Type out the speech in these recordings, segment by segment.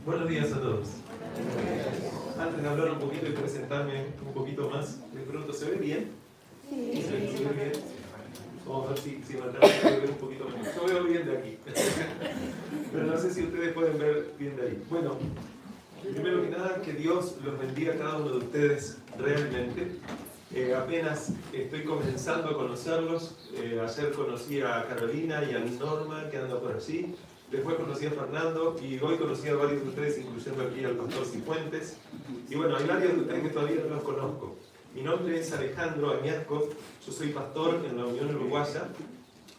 Buenos días a todos. Antes de hablar un poquito y presentarme un poquito más, les pregunto, ¿se ve bien? Sí. ¿Se ve bien? Vamos a ver si me atrapa de ver un poquito mejor. Yo veo bien de aquí. Pero no sé si ustedes pueden ver bien de ahí. Bueno, primero que nada, que Dios los bendiga a cada uno de ustedes realmente. Apenas estoy comenzando a conocerlos. Ayer conocí a Carolina y a Norma, que anda por allí. Después conocí a Fernando y hoy conocí a varios de ustedes, incluyendo aquí al pastor Cifuentes. Y bueno, hay varios de ustedes que todavía no los conozco. Mi nombre es Alejandro Añasco, yo soy pastor en la Unión Uruguaya,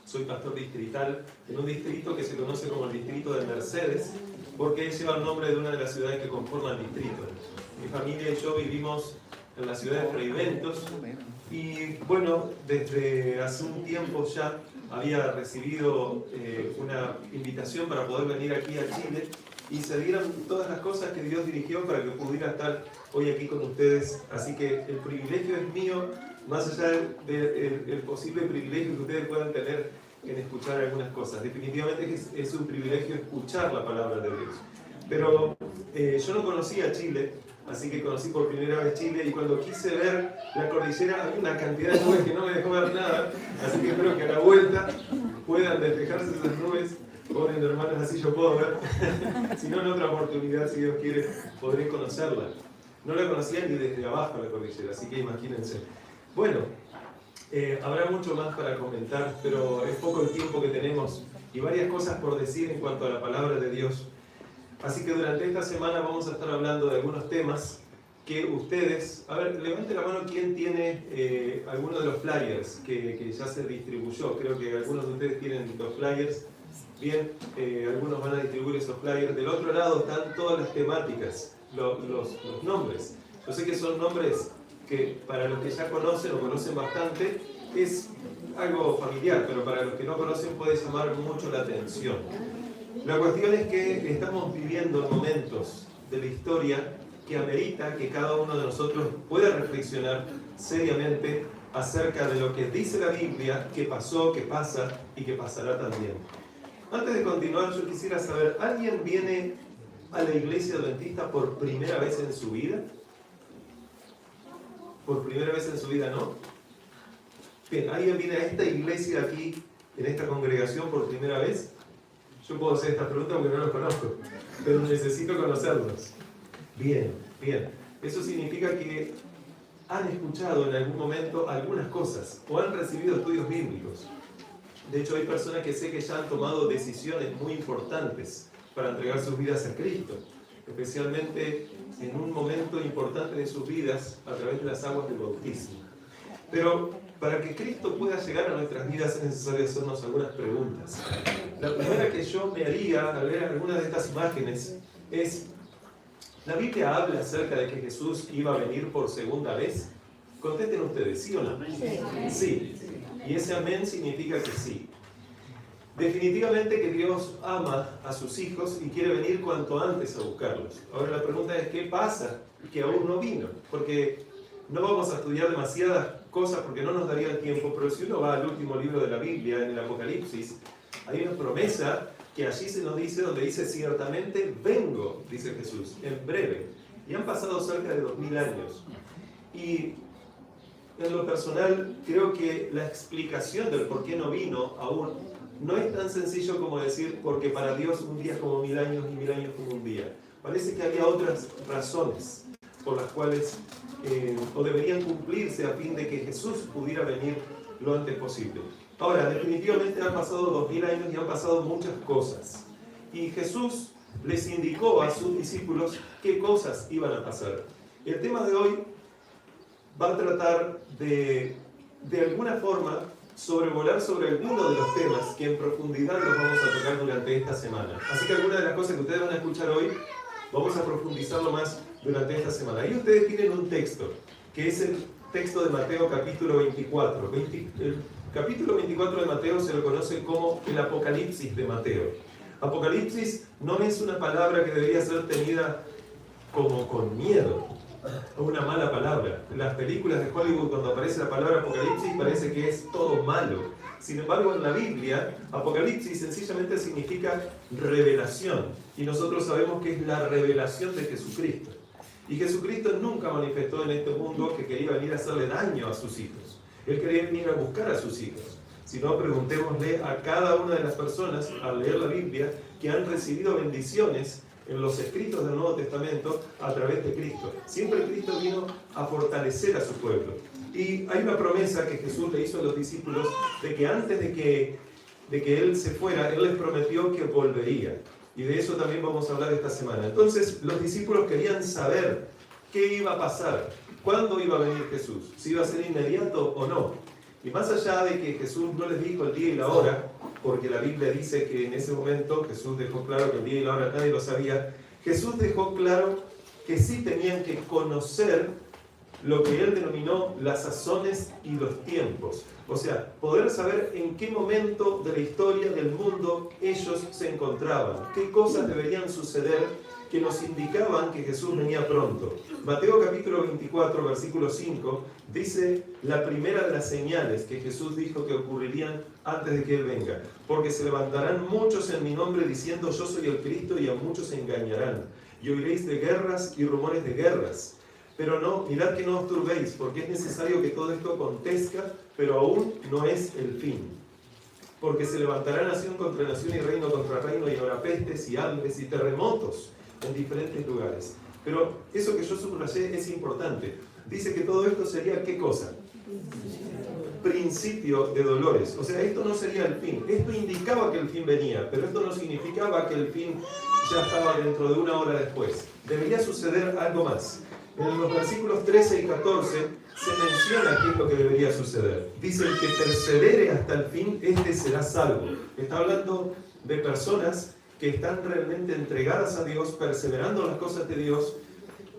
soy pastor distrital en un distrito que se conoce como el distrito de Mercedes, porque lleva el nombre de una de las ciudades que conforman el distrito. Mi familia y yo vivimos en la ciudad de Freiventos y bueno, desde hace un tiempo ya había recibido una invitación para poder venir aquí a Chile y se dieron todas las cosas que Dios dirigió para que pudiera estar hoy aquí con ustedes. Así que el privilegio es mío, más allá del posible privilegio que ustedes puedan tener en escuchar algunas cosas. Definitivamente es un privilegio escuchar la palabra de Dios. Pero yo no conocía Chile, así que conocí por primera vez Chile y cuando quise ver la cordillera había una cantidad de nubes que no me dejó ver nada, así que espero que a la vuelta puedan despejarse esas nubes. Ponen hermanos, así yo puedo ver. Si no, en otra oportunidad, si Dios quiere, podré conocerla. No la conocía ni desde abajo la cordillera, así que imagínense. Bueno, habrá mucho más para comentar, pero es poco el tiempo que tenemos y varias cosas por decir en cuanto a la palabra de Dios. Así que durante esta semana vamos a estar hablando de algunos temas que ustedes... A ver, levante la mano quien tiene alguno de los flyers que ya se distribuyó. Creo que algunos de ustedes tienen los flyers. Bien, algunos van a distribuir esos flyers. Del otro lado están todas las temáticas, los nombres. Yo sé que son nombres que para los que ya conocen o conocen bastante es algo familiar, pero para los que no conocen puede llamar mucho la atención. La cuestión es que estamos viviendo momentos de la historia que amerita que cada uno de nosotros pueda reflexionar seriamente acerca de lo que dice la Biblia, que pasó, que pasa y que pasará también. Antes de continuar, yo quisiera saber, ¿alguien viene a la iglesia adventista por primera vez en su vida? ¿Por primera vez en su vida, no? Bien, ¿alguien viene a esta iglesia aquí, en esta congregación, por primera vez? Yo puedo hacer esta pregunta porque no los conozco, pero necesito conocerlos. Bien, bien. Eso significa que han escuchado en algún momento algunas cosas o han recibido estudios bíblicos. De hecho, hay personas que sé que ya han tomado decisiones muy importantes para entregar sus vidas a Cristo, especialmente en un momento importante de sus vidas a través de las aguas del bautismo. Pero para que Cristo pueda llegar a nuestras vidas es necesario hacernos algunas preguntas. La primera que yo me haría al ver algunas de estas imágenes es: ¿la Biblia habla acerca de que Jesús iba a venir por segunda vez? Contesten ustedes, ¿sí o no? Sí. Y ese amén significa que sí. Definitivamente que Dios ama a sus hijos y quiere venir cuanto antes a buscarlos. Ahora la pregunta es, ¿qué pasa que aún no vino? Porque no vamos a estudiar demasiadas cosas porque no nos daría el tiempo, pero si uno va al último libro de la Biblia, en el Apocalipsis, hay una promesa que allí se nos dice, donde dice, ciertamente vengo, dice Jesús, en breve. Y han pasado cerca de 2000 años. Y en lo personal, creo que la explicación del por qué no vino aún no es tan sencillo como decir, porque para Dios un día es como 1000 años y 1000 años como un día. Parece que había otras razones por las cuales o deberían cumplirse a fin de que Jesús pudiera venir lo antes posible. Ahora, definitivamente han pasado 2000 años y han pasado muchas cosas. Y Jesús les indicó a sus discípulos qué cosas iban a pasar. El tema de hoy va a tratar de alguna forma, sobrevolar sobre algunos de los temas que en profundidad los vamos a tocar durante esta semana. Así que algunas de las cosas que ustedes van a escuchar hoy, vamos a profundizarlo más durante esta semana. Ahí ustedes tienen un texto, que es el texto de Mateo capítulo 24. El capítulo 24 de Mateo se lo conoce como el Apocalipsis de Mateo. Apocalipsis no es una palabra que debería ser tenida como con miedo, o una mala palabra. En las películas de Hollywood, cuando aparece la palabra Apocalipsis, parece que es todo malo. Sin embargo, en la Biblia, Apocalipsis sencillamente significa revelación. Y nosotros sabemos que es la revelación de Jesucristo. Y Jesucristo nunca manifestó en este mundo que quería venir a hacerle daño a sus hijos. Él quería venir a buscar a sus hijos. Si no, preguntémosle a cada una de las personas al leer la Biblia que han recibido bendiciones en los escritos del Nuevo Testamento a través de Cristo. Siempre Cristo vino a fortalecer a su pueblo. Y hay una promesa que Jesús le hizo a los discípulos de que antes de que Él se fuera, Él les prometió que volvería. Y de eso también vamos a hablar esta semana. Entonces, los discípulos querían saber qué iba a pasar, cuándo iba a venir Jesús, si iba a ser inmediato o no. Y más allá de que Jesús no les dijo el día y la hora, porque la Biblia dice que en ese momento Jesús dejó claro que el día y la hora nadie lo sabía, Jesús dejó claro que sí tenían que conocer lo que Él denominó las sazones y los tiempos. O sea, poder saber en qué momento de la historia del mundo ellos se encontraban, qué cosas deberían suceder que nos indicaban que Jesús venía pronto. Mateo capítulo 24, versículo 5, dice la primera de las señales que Jesús dijo que ocurrirían antes de que Él venga. Porque se levantarán muchos en mi nombre diciendo yo soy el Cristo y a muchos se engañarán. Y oiréis de guerras y rumores de guerras. Pero no, mirad que no os turbéis, porque es necesario que todo esto acontezca, pero aún no es el fin. Porque se levantará nación contra nación y reino contra reino, y habrá pestes y hambres y terremotos en diferentes lugares. Pero eso que yo subrayé es importante. Dice que todo esto sería, ¿qué cosa? Principio de dolores. O sea, esto no sería el fin. Esto indicaba que el fin venía, pero esto no significaba que el fin ya estaba dentro de una hora después. Debería suceder algo más. En los versículos 13 y 14 se menciona qué es lo que debería suceder. Dice, el que persevere hasta el fin, este será salvo. Está hablando de personas que están realmente entregadas a Dios, perseverando en las cosas de Dios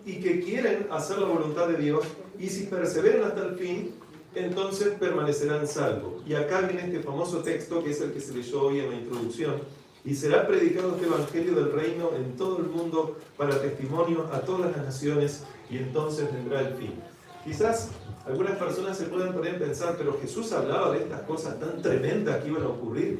y que quieren hacer la voluntad de Dios, y si perseveran hasta el fin, entonces permanecerán salvos. Y acá viene este famoso texto que es el que se leyó hoy en la introducción. Y será predicado este evangelio del reino en todo el mundo para testimonio a todas las naciones, y entonces vendrá el fin. Quizás algunas personas se pueden poner a pensar, pero Jesús hablaba de estas cosas tan tremendas que iban a ocurrir.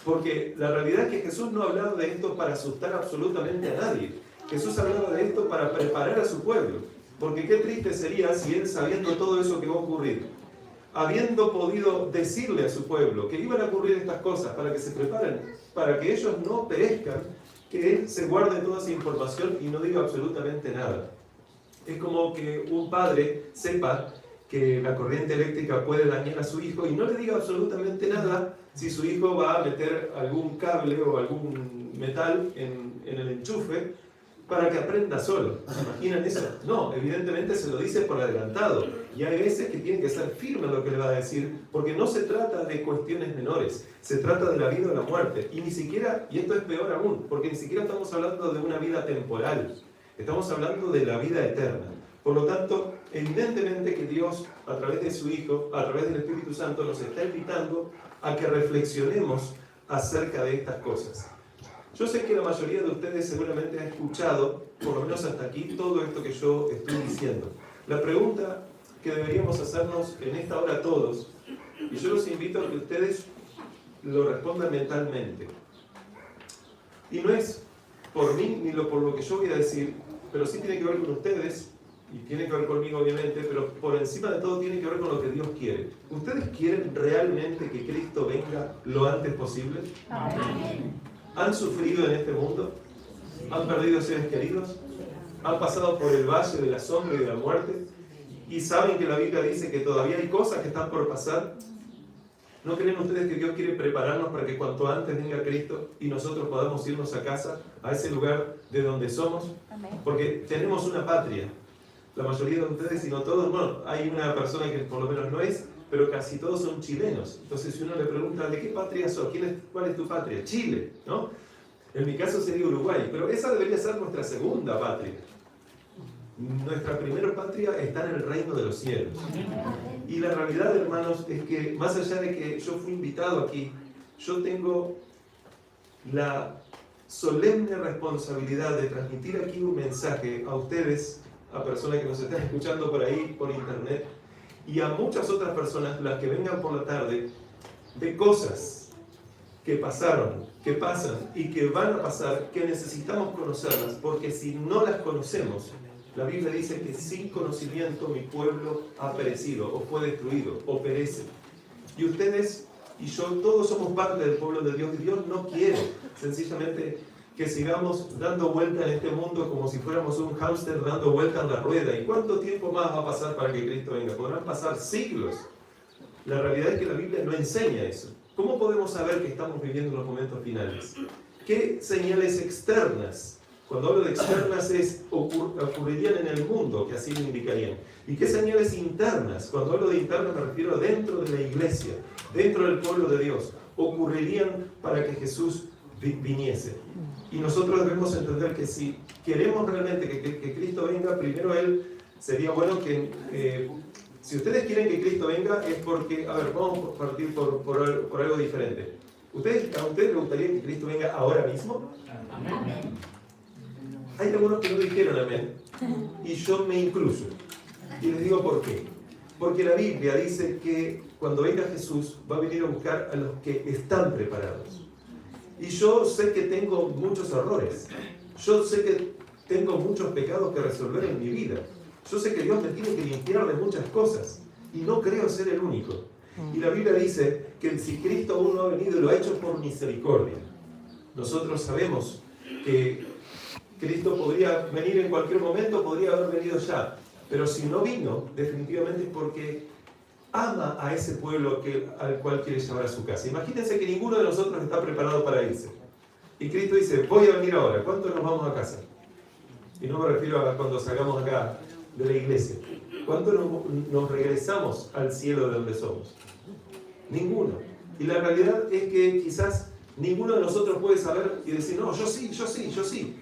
Porque la realidad es que Jesús no hablaba de esto para asustar absolutamente a nadie. Jesús hablaba de esto para preparar a su pueblo. Porque qué triste sería si Él, sabiendo todo eso que va a ocurrir, habiendo podido decirle a su pueblo que iban a ocurrir estas cosas para que se preparen, para que ellos no perezcan, que Él se guarde toda esa información y no diga absolutamente nada. Es como que un padre sepa que la corriente eléctrica puede dañar a su hijo y no le diga absolutamente nada si su hijo va a meter algún cable o algún metal en el enchufe para que aprenda solo. ¿Se imaginan eso? No, evidentemente se lo dice por adelantado. Y hay veces que tiene que ser firme en lo que le va a decir, porque no se trata de cuestiones menores, se trata de la vida o la muerte. Y ni siquiera, y esto es peor aún, porque ni siquiera estamos hablando de una vida temporal, estamos hablando de la vida eterna. Por lo tanto, evidentemente que Dios, a través de su Hijo, a través del Espíritu Santo, nos está invitando a que reflexionemos acerca de estas cosas. Yo sé que la mayoría de ustedes seguramente ha escuchado, por lo menos hasta aquí, todo esto que yo estoy diciendo. La pregunta que deberíamos hacernos en esta hora todos, y yo los invito a que ustedes lo respondan mentalmente. Y no es por mí ni por lo que yo voy a decir, pero sí tiene que ver con ustedes, y tiene que ver conmigo obviamente, pero por encima de todo tiene que ver con lo que Dios quiere. ¿Ustedes quieren realmente que Cristo venga lo antes posible? Amén. ¿Han sufrido en este mundo? ¿Han perdido seres queridos? ¿Han pasado por el valle de la sombra y de la muerte? ¿Y saben que la Biblia dice que todavía hay cosas que están por pasar? ¿No creen ustedes que Dios quiere prepararnos para que cuanto antes venga Cristo y nosotros podamos irnos a casa, a ese lugar de donde somos? Porque tenemos una patria. La mayoría de ustedes, si no todos, bueno, hay una persona que por lo menos no es, pero casi todos son chilenos. Entonces, si uno le pregunta, ¿de qué patria sos? ¿Cuál es tu patria? Chile, ¿no? En mi caso sería Uruguay, pero esa debería ser nuestra segunda patria. Nuestra primera patria está en el reino de los cielos. Y la realidad, hermanos, es que más allá de que yo fui invitado aquí, yo tengo la solemne responsabilidad de transmitir aquí un mensaje a ustedes, a personas que nos están escuchando por ahí, por internet, y a muchas otras personas, las que vengan por la tarde, de cosas que pasaron, que pasan y que van a pasar, que necesitamos conocerlas, porque si no las conocemos, la Biblia dice que sin conocimiento mi pueblo ha perecido, o fue destruido, o perece. Y ustedes y yo, todos somos parte del pueblo de Dios, y Dios no quiere sencillamente que sigamos dando vuelta en este mundo como si fuéramos un hámster dando vuelta en la rueda. ¿Y cuánto tiempo más va a pasar para que Cristo venga? Podrán pasar siglos. La realidad es que la Biblia no enseña eso. ¿Cómo podemos saber que estamos viviendo los momentos finales? ¿Qué señales externas? Cuando hablo de externas ocurrirían en el mundo, que así lo indicarían. ¿Y qué señales internas? Cuando hablo de internas me refiero a dentro de la iglesia, dentro del pueblo de Dios, ocurrirían para que Jesús viniese. Y nosotros debemos entender que si queremos realmente que Cristo venga, primero sería bueno que, si ustedes quieren que Cristo venga, es porque, a ver, vamos a partir por algo diferente. ¿A ustedes les gustaría que Cristo venga ahora mismo? Amén. Hay algunos que no dijeron amén, y yo me incluyo. Y les digo por qué. Porque la Biblia dice que cuando venga Jesús va a venir a buscar a los que están preparados. Y yo sé que tengo muchos errores. Yo sé que tengo muchos pecados que resolver en mi vida. Yo sé que Dios me tiene que limpiar de muchas cosas. Y no creo ser el único. Y la Biblia dice que si Cristo aún no ha venido, lo ha hecho por misericordia. Nosotros sabemos que Cristo podría venir en cualquier momento, podría haber venido ya. Pero si no vino, definitivamente es porque ama a ese pueblo al cual quiere llevar a su casa. Imagínense que ninguno de nosotros está preparado para irse. Y Cristo dice, voy a venir ahora. ¿Cuántos nos vamos a casa? Y no me refiero a cuando salgamos acá de la iglesia. ¿Cuántos nos regresamos al cielo de donde somos? Ninguno. Y la realidad es que quizás ninguno de nosotros puede saber y decir, no, yo sí.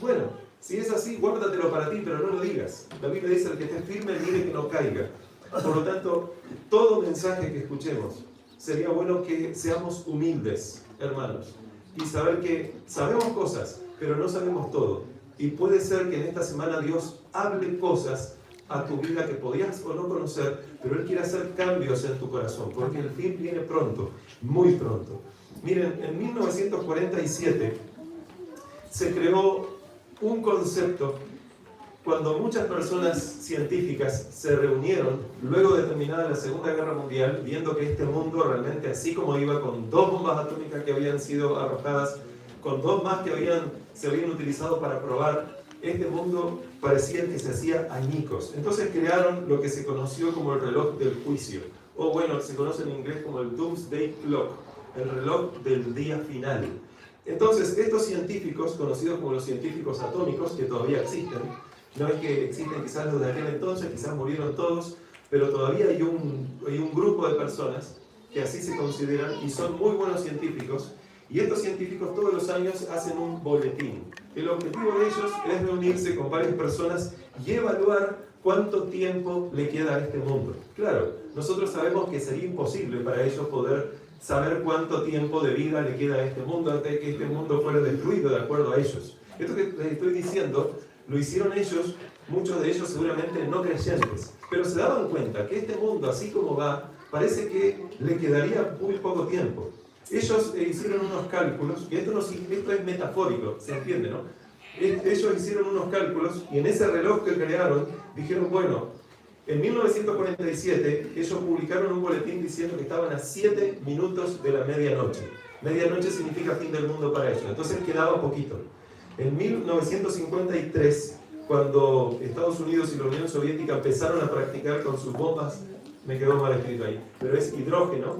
Bueno, si es así, guárdatelo para ti, pero no lo digas. La Biblia dice, el que esté firme, mire que no caiga. Por lo tanto, todo mensaje que escuchemos, sería bueno que seamos humildes, hermanos, y saber que sabemos cosas, pero no sabemos todo. Y puede ser que en esta semana Dios hable cosas a tu vida que podías o no conocer, pero Él quiere hacer cambios en tu corazón, porque el fin viene pronto, muy pronto. Miren, en 1947 se creó un concepto cuando muchas personas científicas se reunieron luego de terminada la Segunda Guerra Mundial, viendo que este mundo realmente, así como iba, con 2 bombas atómicas que habían sido arrojadas, con 2 más que se habían utilizado para probar, este mundo parecía que se hacía añicos. Entonces crearon lo que se conoció como el reloj del juicio, o bueno, se conoce en inglés como el Doomsday Clock, el reloj del día final. Entonces, estos científicos, conocidos como los científicos atómicos, que todavía existen, no es que existen quizás los de aquel entonces, quizás murieron todos, pero todavía hay un grupo de personas que así se consideran y son muy buenos científicos, y estos científicos todos los años hacen un boletín. El objetivo de ellos es reunirse con varias personas y evaluar cuánto tiempo le queda a este mundo. Claro, nosotros sabemos que sería imposible para ellos poder saber cuánto tiempo de vida le queda a este mundo antes de que este mundo fuera destruido, de acuerdo a ellos. Esto que les estoy diciendo, lo hicieron ellos, muchos de ellos seguramente no creyentes, pero se daban cuenta que este mundo, así como va, parece que le quedaría muy poco tiempo. Ellos hicieron unos cálculos, y esto es metafórico, se entiende, ¿no? Ellos hicieron unos cálculos, y en ese reloj que crearon, dijeron, bueno, en 1947, ellos publicaron un boletín diciendo que estaban a 7 minutos de la medianoche. Medianoche significa fin del mundo para ellos, entonces quedaba poquito. En 1953, cuando Estados Unidos y la Unión Soviética empezaron a practicar con sus bombas, me quedó mal escrito ahí, pero es hidrógeno,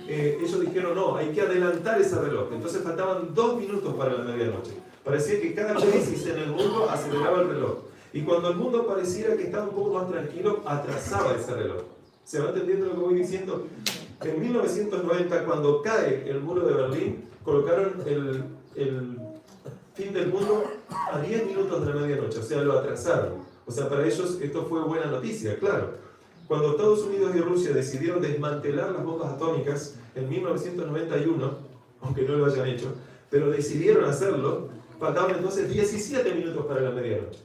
ellos dijeron, no, hay que adelantar ese reloj. Entonces faltaban 2 minutos para la medianoche. Parecía que cada crisis en el mundo aceleraba el reloj. Y cuando el mundo pareciera que estaba un poco más tranquilo, atrasaba ese reloj. ¿Se va entendiendo lo que voy diciendo? En 1990, cuando cae el muro de Berlín, colocaron el fin del mundo a 10 minutos de la medianoche, o sea, lo atrasaron. O sea, para ellos esto fue buena noticia, claro. Cuando Estados Unidos y Rusia decidieron desmantelar las bombas atómicas en 1991, aunque no lo hayan hecho, pero decidieron hacerlo, faltaban entonces 17 minutos para la medianoche.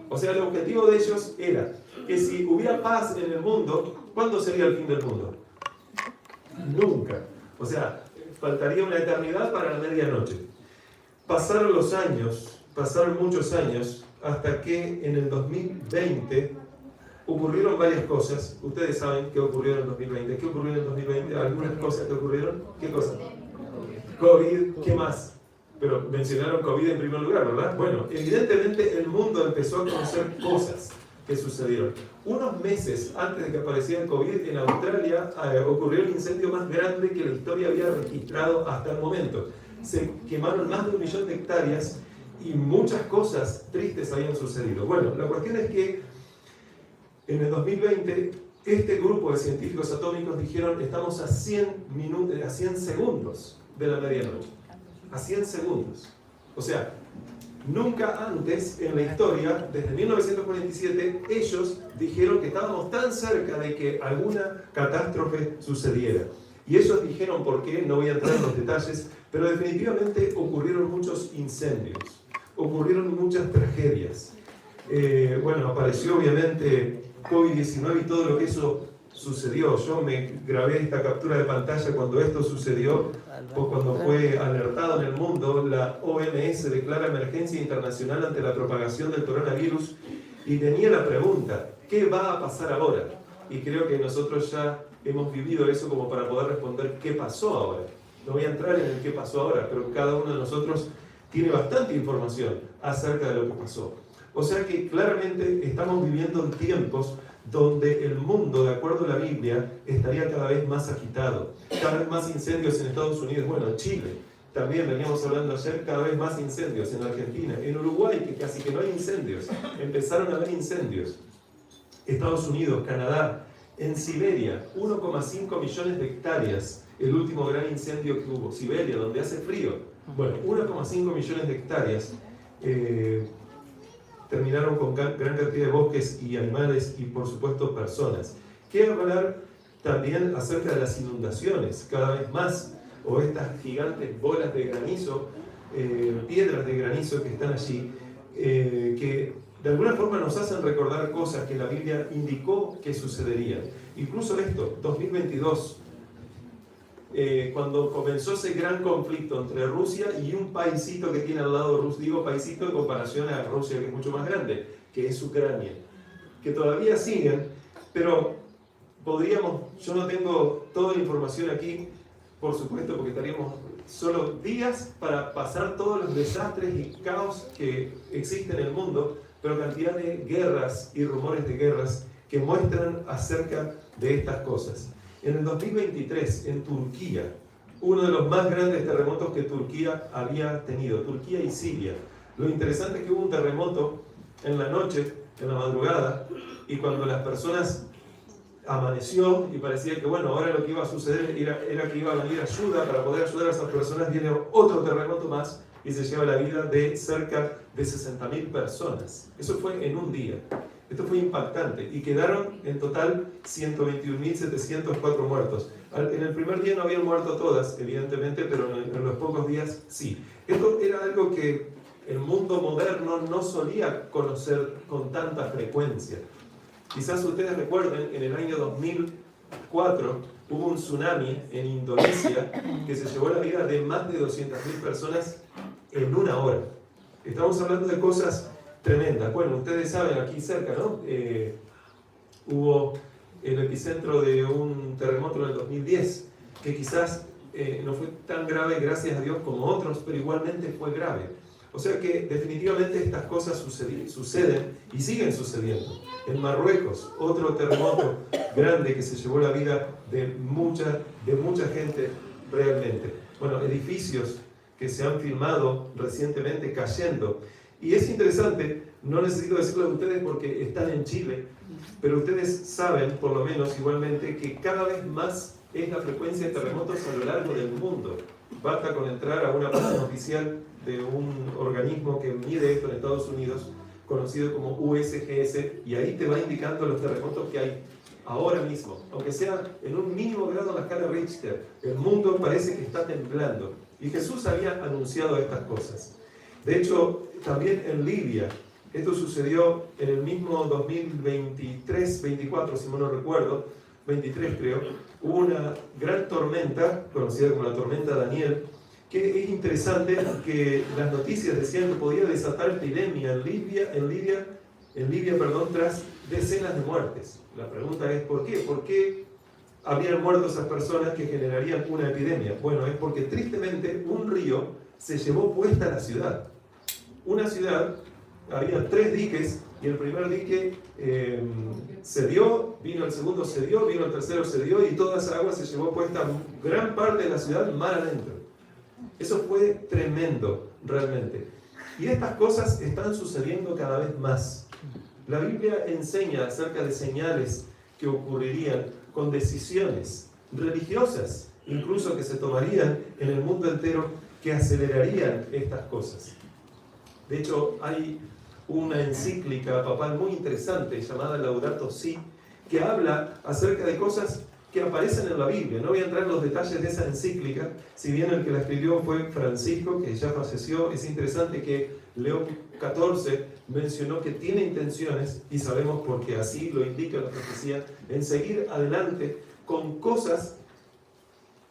O sea, el objetivo de ellos era que si hubiera paz en el mundo, ¿cuándo sería el fin del mundo? Nunca. O sea, faltaría una eternidad para la medianoche. Pasaron los años, pasaron muchos años, hasta que en el 2020 ocurrieron varias cosas. Ustedes saben qué ocurrió en el 2020. ¿Qué ocurrió en el 2020? Algunas cosas que ocurrieron. ¿Qué cosas? COVID, ¿qué más? Pero mencionaron COVID en primer lugar, ¿verdad? Bueno, evidentemente el mundo empezó a conocer cosas que sucedieron. Unos meses antes de que apareciera el COVID, en Australia ocurrió el incendio más grande que la historia había registrado hasta el momento. Se quemaron más de 1 millón de hectáreas y muchas cosas tristes habían sucedido. Bueno, la cuestión es que en el 2020 este grupo de científicos atómicos dijeron estamos a 100 segundos de la medianoche. A 100 segundos. O sea, nunca antes en la historia, desde 1947, ellos dijeron que estábamos tan cerca de que alguna catástrofe sucediera. Y ellos dijeron por qué, no voy a entrar en los detalles, pero definitivamente ocurrieron muchos incendios, ocurrieron muchas tragedias. Bueno, apareció obviamente COVID-19 y todo lo que eso sucedió. Yo me grabé esta captura de pantalla cuando esto sucedió, o cuando fue alertado en el mundo. La OMS declara emergencia internacional ante la propagación del coronavirus y tenía la pregunta, ¿qué va a pasar ahora? Y creo que nosotros ya hemos vivido eso como para poder responder qué pasó ahora. No voy a entrar en el qué pasó ahora, pero cada uno de nosotros tiene bastante información acerca de lo que pasó. O sea que claramente estamos viviendo en tiempos donde el mundo, de acuerdo a la Biblia, estaría cada vez más agitado. Cada vez más incendios en Estados Unidos, bueno, en Chile, también veníamos hablando ayer, cada vez más incendios en Argentina. En Uruguay, que casi que no hay incendios, empezaron a haber incendios. Estados Unidos, Canadá, en Siberia, 1,5 millones de hectáreas, el último gran incendio que hubo. Siberia, donde hace frío, bueno, 1,5 millones de hectáreas. Terminaron con gran cantidad de bosques y animales y por supuesto personas. Quiero hablar también acerca de las inundaciones, cada vez más, o estas gigantes bolas de granizo, piedras de granizo que están allí, que de alguna forma nos hacen recordar cosas que la Biblia indicó que sucederían. Incluso esto, 2022, cuando comenzó ese gran conflicto entre Rusia y un paisito que tiene al lado de Rusia, digo paisito en comparación a Rusia, que es mucho más grande, que es Ucrania, que todavía siguen, pero podríamos, yo no tengo toda la información aquí, por supuesto, porque estaríamos solo días para pasar todos los desastres y caos que existen en el mundo, pero cantidad de guerras y rumores de guerras que muestran acerca de estas cosas. En el 2023, en Turquía, uno de los más grandes terremotos que Turquía había tenido, Turquía y Siria. Lo interesante es que hubo un terremoto en la noche, en la madrugada, y cuando las personas amaneció y parecía que bueno, ahora lo que iba a suceder era que iba a venir ayuda para poder ayudar a esas personas, viene otro terremoto más y se lleva la vida de cerca de 60.000 personas. Eso fue en un día. Esto fue impactante y quedaron en total 121.704 muertos. En el primer día no habían muerto todas, evidentemente, pero en los pocos días sí. Esto era algo que el mundo moderno no solía conocer con tanta frecuencia. Quizás ustedes recuerden, en el año 2004 hubo un tsunami en Indonesia que se llevó la vida de más de 200.000 personas en una hora. Estamos hablando de cosas tremendas. Bueno, ustedes saben, aquí cerca, ¿no? Hubo el epicentro de un terremoto en el 2010, que quizás no fue tan grave, gracias a Dios, como otros, pero igualmente fue grave. O sea que definitivamente estas cosas suceden y siguen sucediendo. En Marruecos, otro terremoto grande que se llevó la vida de mucha gente realmente. Bueno, edificios que se han filmado recientemente cayendo. Y es interesante, no necesito decirlo a ustedes porque están en Chile, pero ustedes saben, por lo menos igualmente, que cada vez más es la frecuencia de terremotos a lo largo del mundo. Basta con entrar a una página oficial de un organismo que mide esto en Estados Unidos, conocido como USGS, y ahí te va indicando los terremotos que hay ahora mismo. Aunque sea en un mínimo grado en la escala Richter, el mundo parece que está temblando. Y Jesús había anunciado estas cosas. De hecho, también en Libia, esto sucedió en el mismo 2023-24, si mal no recuerdo, 23 creo, hubo una gran tormenta, conocida como la tormenta Daniel, que es interesante que las noticias decían que podía desatar epidemia en Libia, tras decenas de muertes. La pregunta es ¿por qué? ¿Por qué habrían muerto esas personas que generarían una epidemia? Bueno, es porque tristemente un río se llevó puesta la ciudad. Una ciudad, había 3 diques, y el primer dique cedió, vino el segundo cedió, vino el tercero cedió, y toda esa agua se llevó puesta gran parte de la ciudad mar adentro. Eso fue tremendo, realmente. Y estas cosas están sucediendo cada vez más. La Biblia enseña acerca de señales que ocurrirían con decisiones religiosas, incluso que se tomarían en el mundo entero, que acelerarían estas cosas. De hecho, hay una encíclica papal muy interesante llamada Laudato Si, que habla acerca de cosas que aparecen en la Biblia. No voy a entrar en los detalles de esa encíclica, si bien el que la escribió fue Francisco, que ya falleció. Es interesante que León XIV mencionó que tiene intenciones, y sabemos porque así lo indica la profecía, en seguir adelante con cosas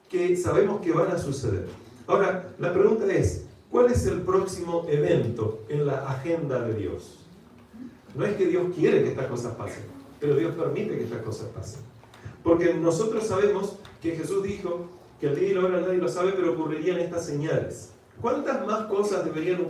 que sabemos que van a suceder. Ahora, la pregunta es, ¿cuál es el próximo evento en la agenda de Dios? No es que Dios quiere que estas cosas pasen, pero Dios permite que estas cosas pasen. Porque nosotros sabemos que Jesús dijo que el día y la hora nadie lo sabe, pero ocurrirían estas señales. ¿Cuántas más cosas deberían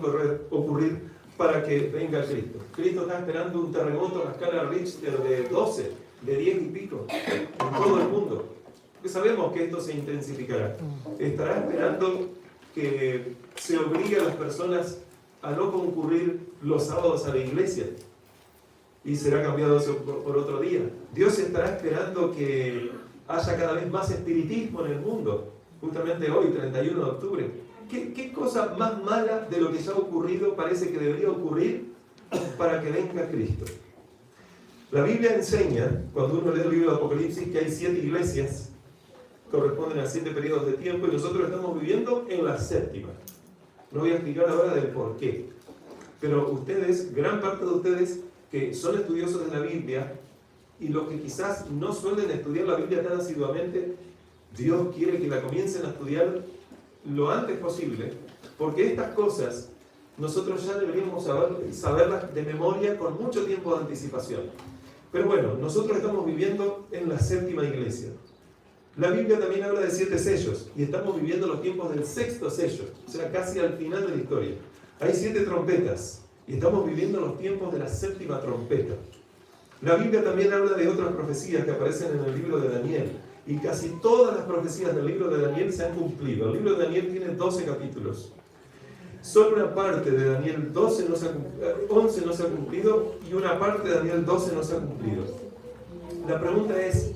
ocurrir para que venga Cristo? Cristo está esperando un terremoto a la escala Richter de 12, de 10 y pico, en todo el mundo. Porque sabemos que esto se intensificará. Estará esperando que se obligue a las personas a no concurrir los sábados a la iglesia, y será cambiado eso por otro día. Dios estará esperando que haya cada vez más espiritismo en el mundo, justamente hoy, 31 de octubre. ¿Qué cosa más mala de lo que ya ha ocurrido parece que debería ocurrir para que venga Cristo? La Biblia enseña, cuando uno lee el libro de Apocalipsis, que hay 7 iglesias, corresponden a 7 periodos de tiempo, y nosotros estamos viviendo en la 7ª. No voy a explicar ahora del por qué, pero ustedes, gran parte de ustedes, que son estudiosos de la Biblia, y los que quizás no suelen estudiar la Biblia tan asiduamente, Dios quiere que la comiencen a estudiar lo antes posible, porque estas cosas nosotros ya deberíamos saberlas de memoria con mucho tiempo de anticipación. Pero bueno, nosotros estamos viviendo en la 7ª iglesia. La Biblia también habla de 7 sellos, y estamos viviendo los tiempos del 6º sello, o sea, casi al final de la historia. Hay 7 trompetas, y estamos viviendo los tiempos de la 7ª trompeta. La Biblia también habla de otras profecías que aparecen en el libro de Daniel, y casi todas las profecías del libro de Daniel se han cumplido. El libro de Daniel tiene 12 capítulos. Solo una parte de Daniel 11 no se ha cumplido, y una parte de Daniel 12 no se ha cumplido. La pregunta es,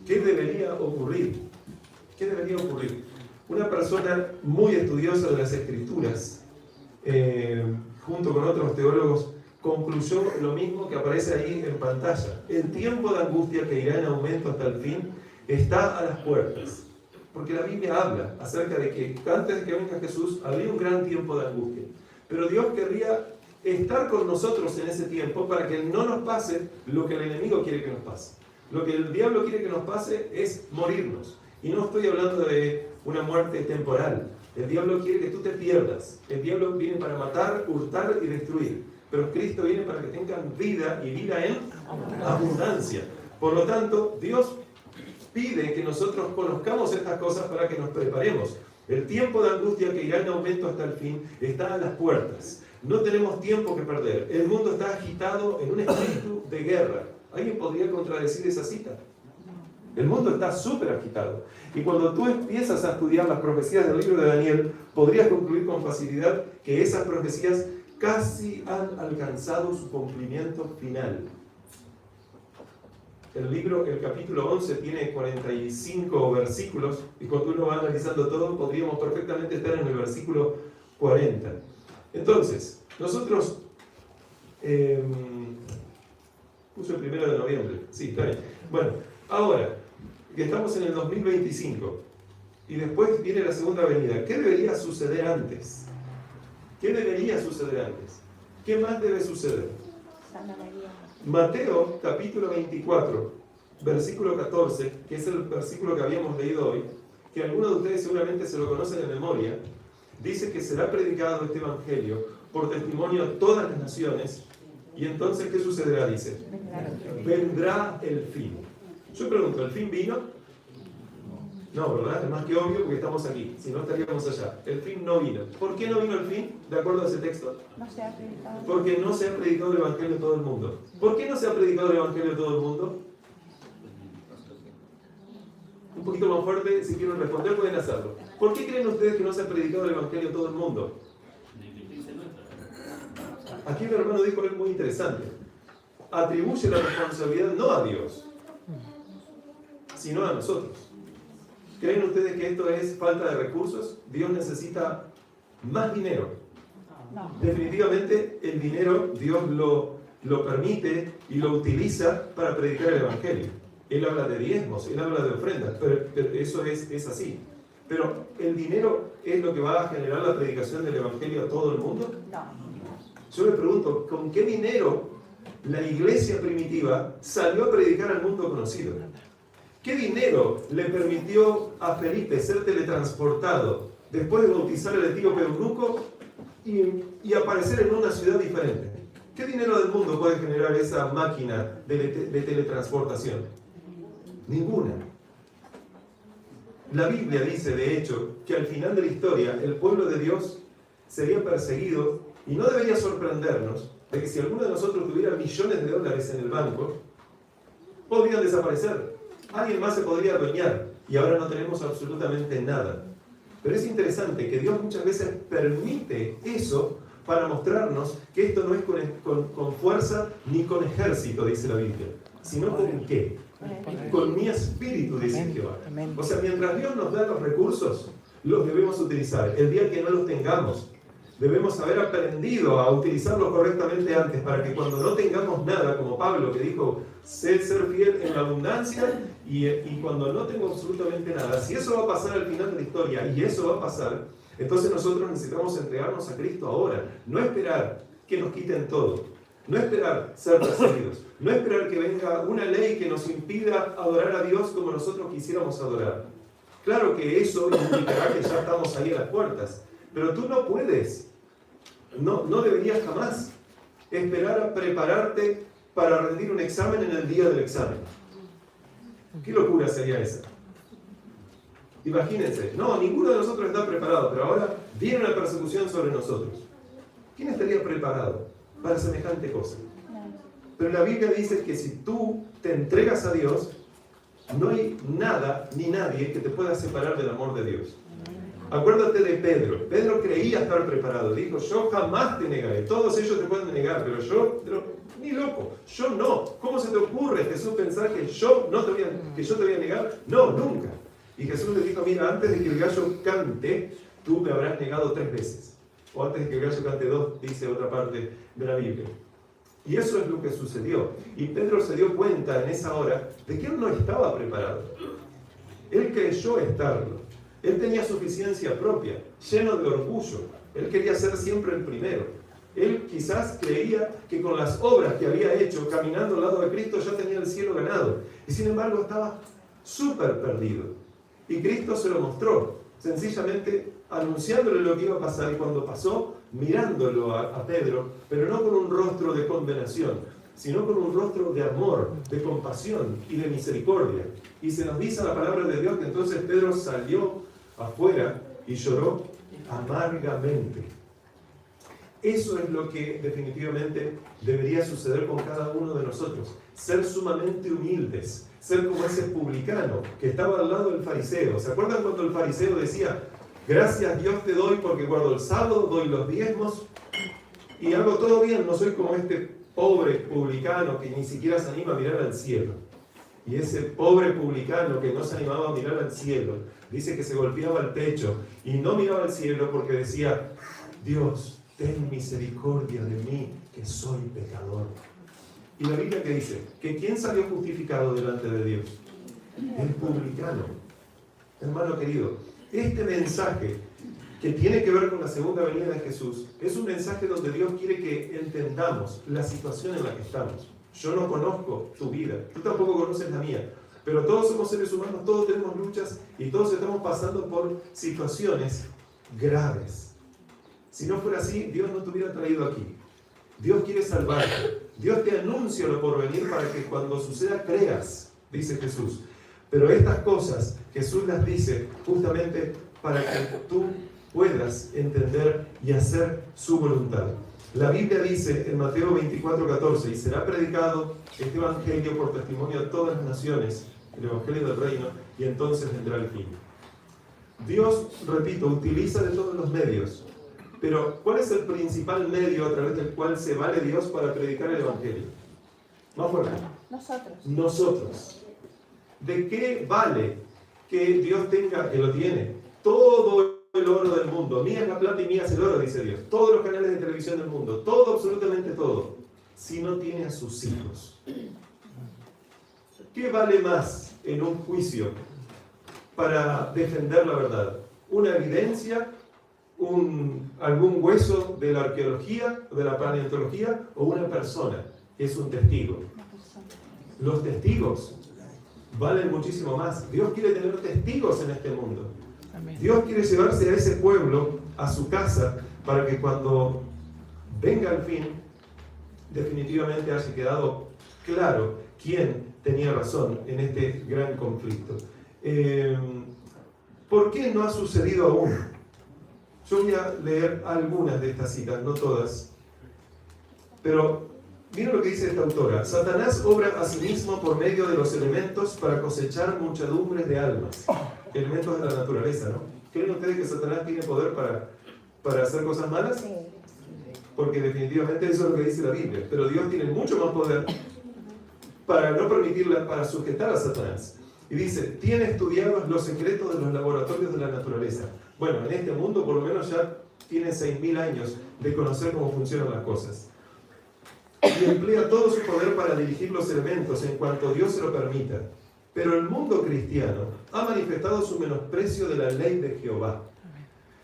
¿qué debería ocurrir? ¿Qué debería ocurrir? Una persona muy estudiosa de las Escrituras, junto con otros teólogos, concluyó lo mismo que aparece ahí en pantalla. El tiempo de angustia, que irá en aumento hasta el fin, está a las puertas. Porque la Biblia habla acerca de que antes de que venga Jesús habría un gran tiempo de angustia. Pero Dios querría estar con nosotros en ese tiempo para que no nos pase lo que el enemigo quiere que nos pase. Lo que el diablo quiere que nos pase es morirnos. Y no estoy hablando de una muerte temporal. El diablo quiere que tú te pierdas. El diablo viene para matar, hurtar y destruir. Pero Cristo viene para que tengan vida, y vida en abundancia. Por lo tanto, Dios pide que nosotros conozcamos estas cosas para que nos preparemos. El tiempo de angustia, que irá en aumento hasta el fin, está a las puertas. No tenemos tiempo que perder. El mundo está agitado en un espíritu de guerra. ¿Alguien podría contradecir esa cita? El mundo está súper agitado. Y cuando tú empiezas a estudiar las profecías del libro de Daniel, podrías concluir con facilidad que esas profecías casi han alcanzado su cumplimiento final. El capítulo 11 tiene 45 versículos, y cuando uno va analizando todo, podríamos perfectamente estar en el versículo 40. Entonces, nosotros puso el 1 de noviembre. Sí, está bien. Bueno, ahora que estamos en el 2025 y después viene la segunda venida, ¿qué debería suceder antes? ¿Qué debería suceder antes? ¿Qué más debe suceder? Mateo capítulo 24 versículo 14, que es el versículo que habíamos leído hoy, que algunos de ustedes seguramente se lo conocen de memoria, dice que será predicado este evangelio por testimonio a todas las naciones, y entonces, ¿qué sucederá? Dice, vendrá el fin. Yo pregunto, ¿el fin vino? No, ¿verdad? Es más que obvio porque estamos aquí, si no estaríamos allá. El fin no vino. ¿Por qué no vino el fin, de acuerdo a ese texto? No se ha predicado. Porque no se ha predicado el evangelio a todo el mundo. ¿Por qué no se ha predicado el evangelio a todo el mundo? Un poquito más fuerte, si quieren responder pueden hacerlo. ¿Por qué creen ustedes que no se ha predicado el evangelio a todo el mundo? Aquí el hermano dijo algo muy interesante. Atribuye la responsabilidad no a Dios, sino a nosotros. ¿Creen ustedes que esto es falta de recursos? Dios necesita más dinero. No. Definitivamente el dinero Dios lo permite y lo utiliza para predicar el evangelio. Él habla de diezmos, él habla de ofrendas, pero eso es así. Pero ¿el dinero es lo que va a generar la predicación del evangelio a todo el mundo? No. Yo me pregunto, ¿con qué dinero la iglesia primitiva salió a predicar al mundo conocido? ¿Qué dinero le permitió a Felipe ser teletransportado después de bautizar al etíope eunuco y aparecer en una ciudad diferente? ¿Qué dinero del mundo puede generar esa máquina de teletransportación? Ninguna. La Biblia dice, de hecho, que al final de la historia el pueblo de Dios sería perseguido. Y no debería sorprendernos de que si alguno de nosotros tuviera millones de dólares en el banco, podrían desaparecer. Alguien más se podría adueñar y ahora no tenemos absolutamente nada. Pero es interesante que Dios muchas veces permite eso para mostrarnos que esto no es con fuerza ni con ejército, dice la Biblia, sino con ¿qué? Con mi espíritu, dice Jehová. O sea, mientras Dios nos da los recursos, los debemos utilizar. El día que no los tengamos, debemos haber aprendido a utilizarlos correctamente antes, para que cuando no tengamos nada, como Pablo que dijo, sé ser fiel en la abundancia, y cuando no tengo absolutamente nada, si eso va a pasar al final de la historia, y eso va a pasar, entonces nosotros necesitamos entregarnos a Cristo ahora, no esperar que nos quiten todo, no esperar ser perseguidos, no esperar que venga una ley que nos impida adorar a Dios como nosotros quisiéramos adorar. Claro que eso implicará que ya estamos ahí a las puertas, pero tú no puedes, no deberías jamás esperar a prepararte para rendir un examen en el día del examen. ¿Qué locura sería esa? Imagínense, no, ninguno de nosotros está preparado, pero ahora viene una persecución sobre nosotros. ¿Quién estaría preparado para semejante cosa? Pero la Biblia dice que si tú te entregas a Dios, no hay nada ni nadie que te pueda separar del amor de Dios. Acuérdate de Pedro. Pedro creía estar preparado. Dijo, yo jamás te negaré. Todos ellos te pueden negar, pero yo, ni loco, yo no. ¿Cómo se te ocurre, Jesús, pensar que yo te voy a negar? No, nunca. Y Jesús le dijo, mira, antes de que el gallo cante, tú me habrás negado 3 veces. O antes de que el gallo cante 2, dice otra parte de la Biblia. Y eso es lo que sucedió. Y Pedro se dio cuenta en esa hora de que él no estaba preparado. Él creyó estarlo. Él tenía suficiencia propia, lleno de orgullo. Él quería ser siempre el primero. Él quizás creía que con las obras que había hecho, caminando al lado de Cristo, ya tenía el cielo ganado. Y sin embargo estaba súper perdido. Y Cristo se lo mostró, sencillamente anunciándole lo que iba a pasar. Y cuando pasó, mirándolo a Pedro, pero no con un rostro de condenación, sino con un rostro de amor, de compasión y de misericordia. Y se nos dice la palabra de Dios que entonces Pedro salió afuera y lloró amargamente. Eso es lo que definitivamente debería suceder con cada uno de nosotros. Ser sumamente humildes, ser como ese publicano que estaba al lado del fariseo. ¿Se acuerdan cuando el fariseo decía, gracias Dios te doy porque guardo el sábado, doy los diezmos y hago todo bien, no soy como este pobre publicano que ni siquiera se anima a mirar al cielo? Y ese pobre publicano que no se animaba a mirar al cielo, dice que se golpeaba el pecho y no miraba al cielo porque decía, Dios, ten misericordia de mí, que soy pecador. Y la Biblia que dice, que ¿quién salió justificado delante de Dios? El publicano. Hermano querido, este mensaje que tiene que ver con la segunda venida de Jesús es un mensaje donde Dios quiere que entendamos la situación en la que estamos. Yo no conozco tu vida, tú tampoco conoces la mía. Pero todos somos seres humanos, todos tenemos luchas y todos estamos pasando por situaciones graves. Si no fuera así, Dios no te hubiera traído aquí. Dios quiere salvarte. Dios te anuncia lo por venir para que cuando suceda creas, dice Jesús. Pero estas cosas Jesús las dice justamente para que tú puedas entender y hacer su voluntad. La Biblia dice en Mateo 24:14, y será predicado este evangelio por testimonio a todas las naciones, el evangelio del reino, y entonces vendrá el fin. Dios, repito, utiliza de todos los medios, pero ¿cuál es el principal medio a través del cual se vale Dios para predicar el evangelio? Más fuerte. Nosotros. ¿De qué vale que Dios tenga, que lo tiene, todo el oro del mundo? Mía es la plata y mía es el oro, dice Dios. Todos los canales de televisión del mundo, todo, absolutamente todo. Si no tiene a sus hijos. ¿Qué vale más en un juicio para defender la verdad? ¿Una evidencia? ¿Algún hueso de la arqueología, de la paleontología? ¿O una persona que es un testigo? Los testigos valen muchísimo más. Dios quiere tener testigos en este mundo. Dios quiere llevarse a ese pueblo a su casa para que cuando venga el fin, definitivamente haya quedado claro quién tenía razón en este gran conflicto. ¿Por qué no ha sucedido aún? Yo voy a leer algunas de estas citas, no todas. Pero miren lo que dice esta autora. Satanás obra a sí mismo por medio de los elementos para cosechar muchedumbres de almas. Elementos de la naturaleza, ¿no? ¿Creen ustedes que Satanás tiene poder para hacer cosas malas? Porque definitivamente eso es lo que dice la Biblia. Pero Dios tiene mucho más poder para no permitirla, para sujetar a Satanás. Y dice, tiene estudiados los secretos de los laboratorios de la naturaleza. Bueno, en este mundo por lo menos ya tiene 6.000 años de conocer cómo funcionan las cosas. Y emplea todo su poder para dirigir los elementos en cuanto Dios se lo permita. Pero el mundo cristiano ha manifestado su menosprecio de la ley de Jehová.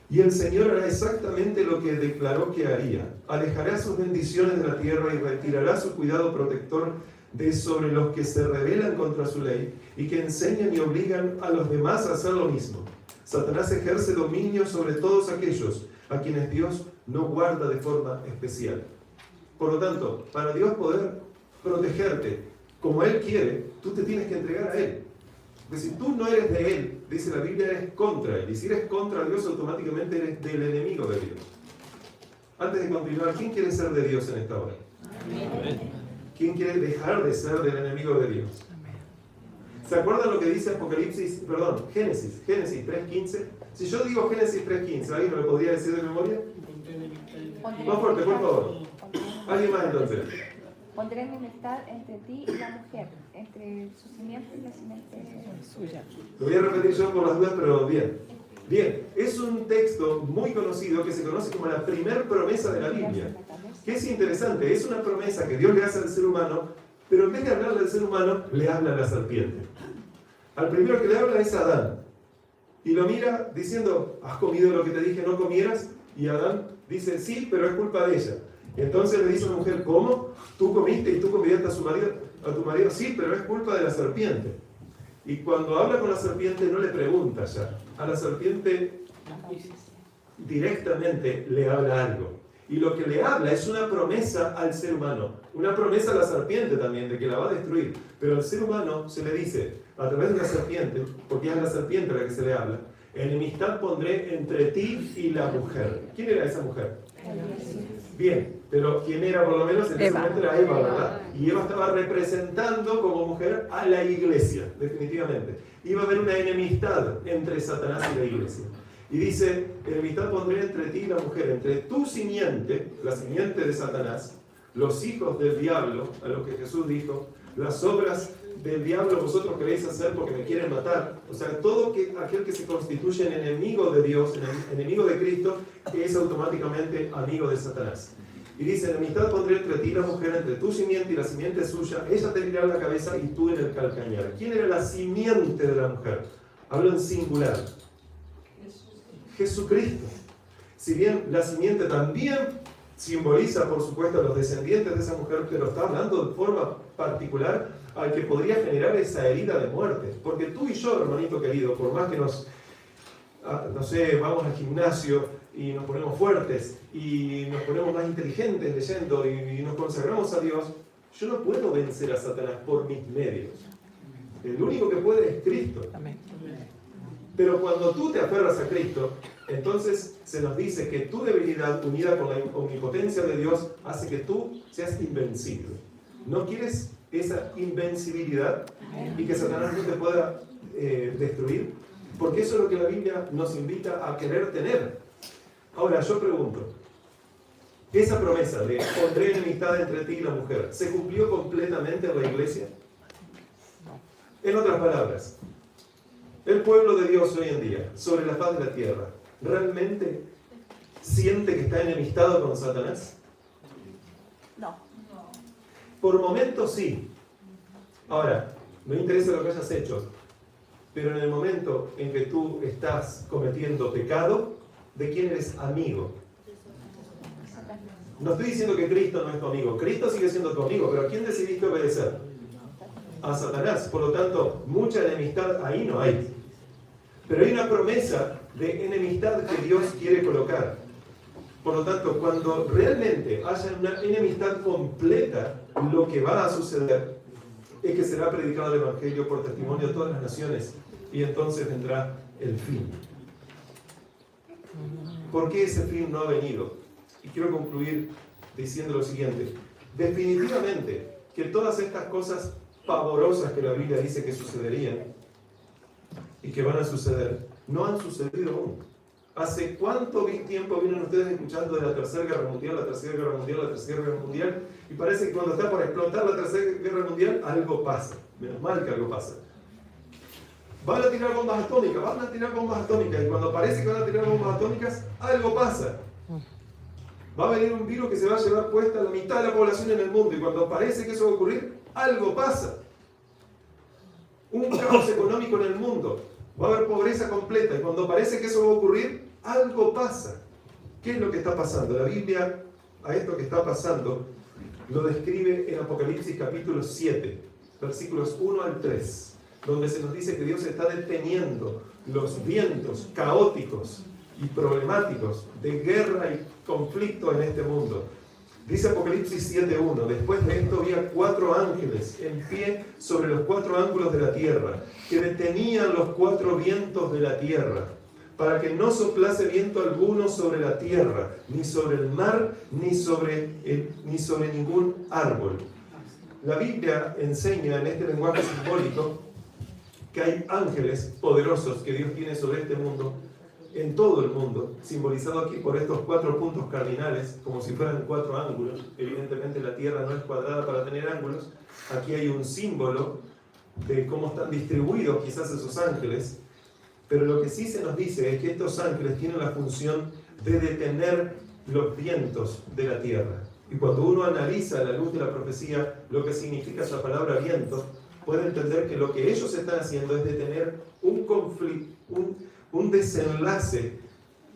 Y el Señor hará exactamente lo que declaró que haría. Alejará sus bendiciones de la tierra y retirará su cuidado protector de sobre los que se rebelan contra su ley y que enseñan y obligan a los demás a hacer lo mismo. Satanás ejerce dominio sobre todos aquellos a quienes Dios no guarda de forma especial. Por lo tanto, para Dios poder protegerte como Él quiere, tú te tienes que entregar a Él. Porque si tú no eres de Él, dice la Biblia, eres contra Él. Y si eres contra Dios, automáticamente eres del enemigo de Dios. Antes de continuar, ¿quién quiere ser de Dios en esta hora? ¿Quién quiere dejar de ser del enemigo de Dios? ¿Se acuerdan lo que dice Génesis 3.15? Si yo digo Génesis 3.15, ¿alguien me lo podría decir de memoria? Más fuerte, por favor. ¿Alguien más entonces? Pondré enemistad entre ti y la mujer, entre su simiente y la simiente suya. Lo voy a repetir yo por las dudas, pero bien. Bien, es un texto muy conocido que se conoce como la primer promesa de la Biblia. Que es interesante, es una promesa que Dios le hace al ser humano, pero en vez de hablarle al ser humano, le habla a la serpiente. Al primero que le habla es Adán. Y lo mira diciendo, ¿has comido lo que te dije no comieras? Y Adán dice, sí, pero es culpa de ella. Entonces le dice a la mujer, ¿cómo? ¿Tú comiste y tú convidaste a tu marido? Sí, pero es culpa de la serpiente. Y cuando habla con la serpiente no le pregunta ya. A la serpiente directamente le habla algo. Y lo que le habla es una promesa al ser humano. Una promesa a la serpiente también, de que la va a destruir. Pero al ser humano se le dice, a través de la serpiente, porque es a la serpiente a la que se le habla, enemistad pondré entre ti y la mujer. ¿Quién era esa mujer? Bien, pero ¿quién era por lo menos? En ese momento era Eva, ¿verdad? Y Eva estaba representando como mujer a la iglesia, definitivamente. Iba a haber una enemistad entre Satanás y la iglesia. Y dice, enemistad pondré entre ti y la mujer, entre tu simiente, la simiente de Satanás, los hijos del diablo, a los que Jesús dijo, las obras del diablo vosotros queréis hacer porque me quieren matar. O sea, todo aquel que se constituye en enemigo de Dios, en enemigo de Cristo, es automáticamente amigo de Satanás. Y dice, enemistad pondré entre ti y la mujer, entre tu simiente y la simiente suya, ella te herirá la cabeza y tú en el calcañar. ¿Quién era la simiente de la mujer? Hablo en singular. Jesucristo. Si bien la simiente también simboliza, por supuesto, a los descendientes de esa mujer, pero está hablando de forma particular al que podría generar esa herida de muerte. Porque tú y yo, hermanito querido, por más que nos, no sé, vamos al gimnasio y nos ponemos fuertes y nos ponemos más inteligentes leyendo y nos consagramos a Dios, yo no puedo vencer a Satanás por mis medios. El único que puede es Cristo. Amén. Pero cuando tú te aferras a Cristo, entonces se nos dice que tu debilidad unida con la omnipotencia de Dios hace que tú seas invencible. ¿No quieres esa invencibilidad y que Satanás no te pueda destruir? Porque eso es lo que la Biblia nos invita a querer tener. Ahora, yo pregunto, ¿esa promesa de pondré enemistad entre ti y la mujer se cumplió completamente en la iglesia? En otras palabras, el pueblo de Dios hoy en día, sobre la faz de la tierra, ¿realmente siente que está enemistado con Satanás? No. Por momentos sí. Ahora, no interesa lo que hayas hecho, pero en el momento en que tú estás cometiendo pecado, ¿de quién eres amigo? No estoy diciendo que Cristo no es tu amigo. Cristo sigue siendo tu amigo, pero ¿a quién decidiste obedecer? A Satanás. Por lo tanto, mucha enemistad ahí no hay. Pero hay una promesa de enemistad que Dios quiere colocar. Por lo tanto, cuando realmente haya una enemistad completa, lo que va a suceder es que será predicado el Evangelio por testimonio a todas las naciones y entonces vendrá el fin. ¿Por qué ese fin no ha venido? Y quiero concluir diciendo lo siguiente. Definitivamente que todas estas cosas pavorosas que la Biblia dice que sucederían y que van a suceder, no han sucedido aún. ¿Hace cuánto tiempo vienen ustedes escuchando de la Tercera Guerra Mundial, la Tercera Guerra Mundial, la Tercera Guerra Mundial? Y parece que cuando está por explotar la Tercera Guerra Mundial, algo pasa. Menos mal que algo pasa. Van a tirar bombas atómicas, van a tirar bombas atómicas. Y cuando parece que van a tirar bombas atómicas, algo pasa. Va a venir un virus que se va a llevar puesta la mitad de la población en el mundo. Y cuando parece que eso va a ocurrir, algo pasa. Un caos económico en el mundo. Va a haber pobreza completa. Y cuando parece que eso va a ocurrir, algo pasa. ¿Qué es lo que está pasando? La Biblia, a esto que está pasando, lo describe en Apocalipsis capítulo 7, versículos 1 al 3, donde se nos dice que Dios está deteniendo los vientos caóticos y problemáticos de guerra y conflicto en este mundo. Dice Apocalipsis 7.1, después de esto vi a 4 ángeles en pie sobre los 4 ángulos de la tierra, que detenían los 4 vientos de la tierra, para que no soplase viento alguno sobre la tierra, ni sobre el mar, ni sobre ningún árbol. La Biblia enseña en este lenguaje simbólico que hay ángeles poderosos que Dios tiene sobre este mundo, en todo el mundo, simbolizado aquí por estos 4 puntos cardinales, como si fueran 4 ángulos. Evidentemente la Tierra no es cuadrada para tener ángulos. Aquí hay un símbolo de cómo están distribuidos quizás esos ángeles, pero lo que sí se nos dice es que estos ángeles tienen la función de detener los vientos de la Tierra. Y cuando uno analiza a la luz de la profecía lo que significa esa palabra viento, puede entender que lo que ellos están haciendo es detener un conflicto, un desenlace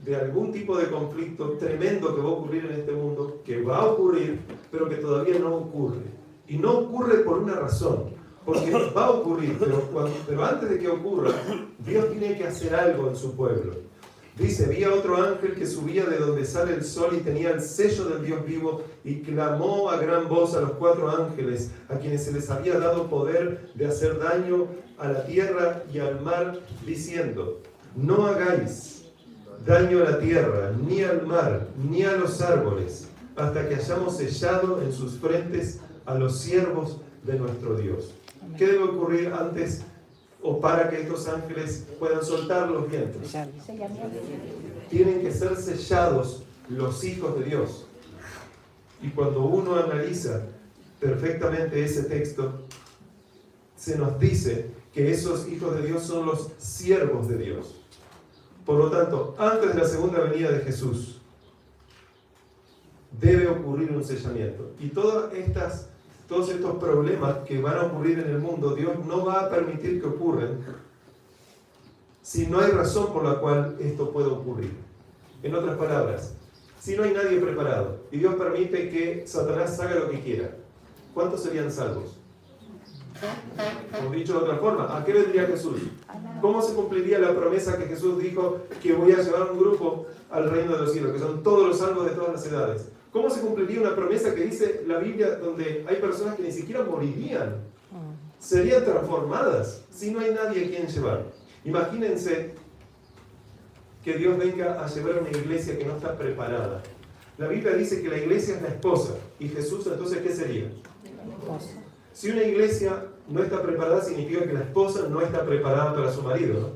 de algún tipo de conflicto tremendo que va a ocurrir en este mundo, que va a ocurrir, pero que todavía no ocurre. Y no ocurre por una razón, porque va a ocurrir, pero antes de que ocurra, Dios tiene que hacer algo en su pueblo. Dice, vi a otro ángel que subía de donde sale el sol y tenía el sello del Dios vivo y clamó a gran voz a los 4 ángeles, a quienes se les había dado poder de hacer daño a la tierra y al mar, diciendo, no hagáis daño a la tierra, ni al mar, ni a los árboles, hasta que hayamos sellado en sus frentes a los siervos de nuestro Dios. ¿Qué debe ocurrir antes o para que estos ángeles puedan soltar los vientos? Tienen que ser sellados los hijos de Dios. Y cuando uno analiza perfectamente ese texto, se nos dice que esos hijos de Dios son los siervos de Dios. Por lo tanto, antes de la segunda venida de Jesús, debe ocurrir un sellamiento. Y todos estos problemas que van a ocurrir en el mundo, Dios no va a permitir que ocurran si no hay razón por la cual esto pueda ocurrir. En otras palabras, Si no hay nadie preparado y Dios permite que Satanás haga lo que quiera, ¿cuántos serían salvos? Como dicho de otra forma, ¿a qué vendría Jesús? ¿Cómo se cumpliría la promesa que Jesús dijo que voy a llevar un grupo al reino de los cielos, que son todos los salvos de todas las edades? ¿Cómo se cumpliría una promesa que dice la Biblia donde hay personas que ni siquiera morirían? Serían transformadas si no hay nadie a quien llevar. Imagínense que Dios venga a llevar a una iglesia que no está preparada. La Biblia dice que la iglesia es la esposa. ¿Y Jesús entonces qué sería? Si una iglesia no está preparada, significa que la esposa no está preparada para su marido, ¿no?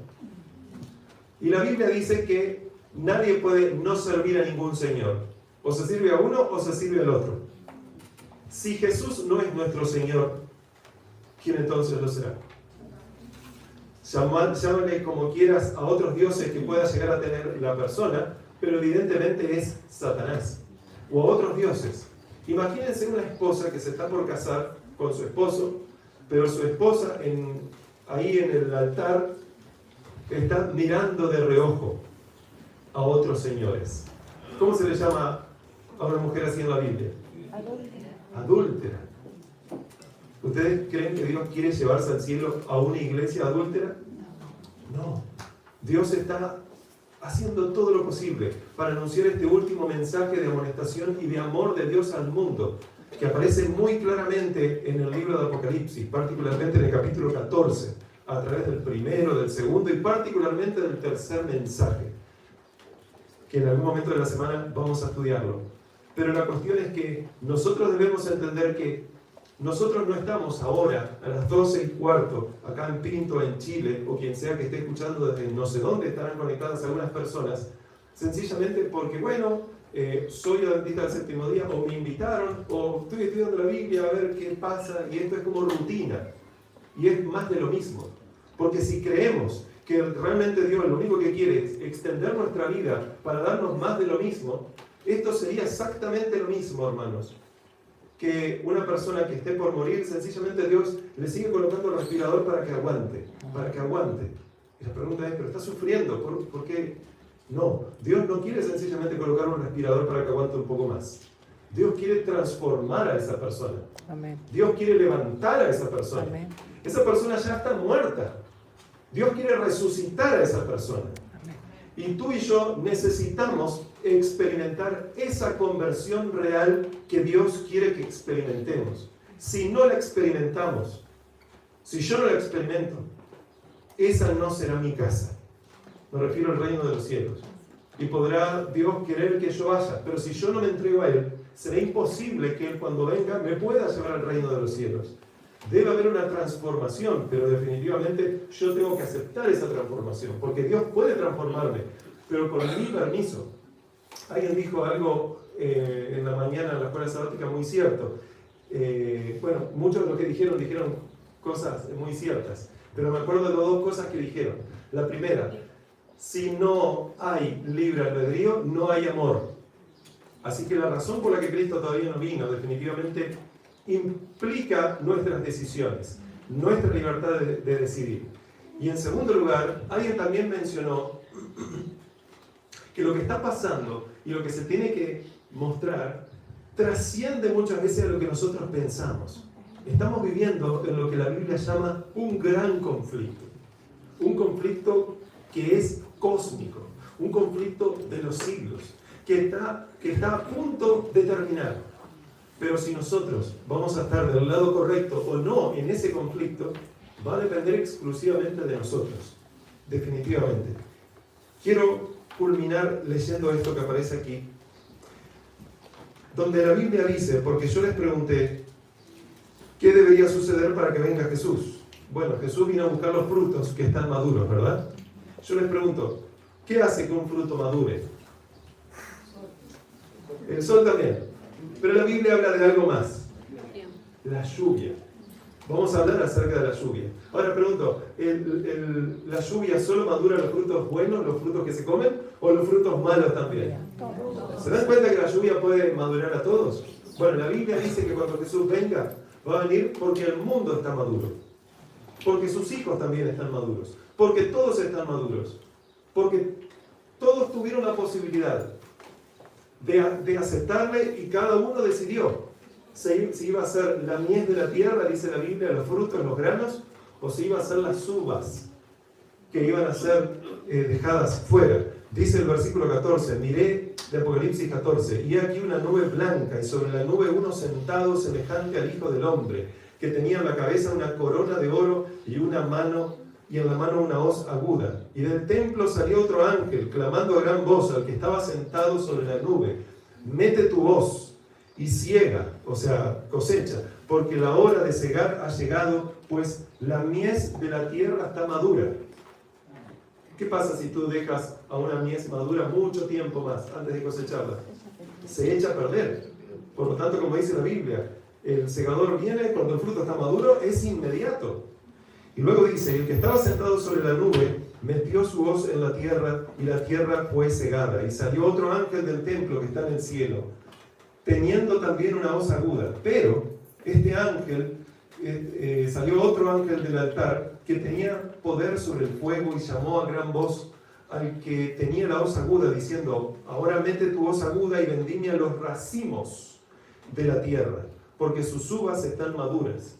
Y la Biblia dice que nadie puede no servir a ningún señor. O se sirve a uno o se sirve al otro. Si Jesús no es nuestro Señor, ¿quién entonces lo será? Llámale como quieras a otros dioses que pueda llegar a tener la persona, pero evidentemente es Satanás. O a otros dioses. Imagínense una esposa que se está por casar con su esposo, pero su esposa ahí en el altar está mirando de reojo a otros señores. ¿Cómo se le llama a una mujer así en la Biblia? Adúltera. ¿Ustedes creen que Dios quiere llevarse al cielo a una iglesia adúltera? No. Dios está haciendo todo lo posible para anunciar este último mensaje de amonestación y de amor de Dios al mundo, que aparece muy claramente en el libro de Apocalipsis, particularmente en el capítulo 14, a través del primero, del segundo y particularmente del tercer mensaje, que en algún momento de la semana vamos a estudiarlo. Pero la cuestión es que nosotros debemos entender que nosotros no estamos ahora a las 12:15 acá en Pinto, en Chile, o quien sea que esté escuchando desde no sé dónde estarán conectadas algunas personas, sencillamente porque, bueno, soy adventista del séptimo día, o me invitaron, o estoy estudiando la Biblia a ver qué pasa, y esto es como rutina, y es más de lo mismo. Porque si creemos que realmente Dios lo único que quiere es extender nuestra vida para darnos más de lo mismo, esto sería exactamente lo mismo, hermanos, que una persona que esté por morir, sencillamente Dios le sigue colocando el respirador para que aguante, Y la pregunta es, ¿pero está sufriendo? ¿Por qué? No, Dios no quiere sencillamente colocar un respirador para que aguante un poco más. Dios quiere transformar a esa persona. Amén. Dios quiere levantar a esa persona. Amén. Esa persona ya está muerta. Dios quiere resucitar a esa persona. Amén. Y tú y yo necesitamos experimentar esa conversión real que Dios quiere que experimentemos. Si no la experimentamos, si yo no la experimento, esa no será mi casa. Me refiero al reino de los cielos. Y podrá Dios querer que yo vaya, pero si yo no me entrego a Él, será imposible que Él cuando venga me pueda llevar al reino de los cielos. Debe haber una transformación, pero definitivamente yo tengo que aceptar esa transformación, porque Dios puede transformarme, pero con mi permiso. Alguien dijo algo en la mañana en la escuela sabática muy cierto. Bueno, muchos de los que dijeron cosas muy ciertas, pero me acuerdo de las dos cosas que dijeron. La primera, si no hay libre albedrío, no hay amor. Así que la razón por la que Cristo todavía no vino, definitivamente, implica nuestras decisiones, nuestra libertad de decidir. Y en segundo lugar, alguien también mencionó que lo que está pasando y lo que se tiene que mostrar trasciende muchas veces a lo que nosotros pensamos. Estamos viviendo en lo que la Biblia llama un gran conflicto. Un conflicto que es cósmico, un conflicto de los siglos, que está a punto de terminar. Pero si nosotros vamos a estar del lado correcto o no en ese conflicto, va a depender exclusivamente de nosotros, definitivamente. Quiero culminar leyendo esto que aparece aquí, donde la Biblia dice, porque yo les pregunté, ¿qué debería suceder para que venga Jesús? Bueno, Jesús vino a buscar los frutos que están maduros, ¿verdad? Yo les pregunto, ¿qué hace que un fruto madure? El sol también. Pero la Biblia habla de algo más. La lluvia. Vamos a hablar acerca de la lluvia. Ahora pregunto, ¿la lluvia solo madura los frutos buenos, los frutos que se comen, o los frutos malos también? ¿Se dan cuenta que la lluvia puede madurar a todos? Bueno, la Biblia dice que cuando Jesús venga, va a venir porque el mundo está maduro. Porque sus hijos también están maduros. Porque todos están maduros. Porque todos tuvieron la posibilidad de aceptarle, y cada uno decidió si iba a ser la mies de la tierra, dice la Biblia, los frutos, los granos, o si iba a ser las uvas que iban a ser dejadas fuera. Dice el versículo 14, miré de Apocalipsis 14, y aquí una nube blanca, y sobre la nube uno sentado semejante al Hijo del Hombre, que tenía en la cabeza una corona de oro y en la mano una hoz aguda. Y del templo salió otro ángel, clamando a gran voz al que estaba sentado sobre la nube, mete tu hoz y ciega, o sea, cosecha, porque la hora de cegar ha llegado, pues la mies de la tierra está madura. ¿Qué pasa si tú dejas a una mies madura mucho tiempo más antes de cosecharla? Se echa a perder. Por lo tanto, como dice la Biblia, el segador viene cuando el fruto está maduro, es inmediato. Y luego dice, el que estaba sentado sobre la nube metió su hoz en la tierra, y la tierra fue cegada. Y salió otro ángel del templo que está en el cielo, teniendo también una hoz aguda. Pero este ángel, salió otro ángel del altar que tenía poder sobre el fuego, y llamó a gran voz al que tenía la hoz aguda, diciendo, ahora mete tu hoz aguda y vendimia los racimos de la tierra, porque sus uvas están maduras.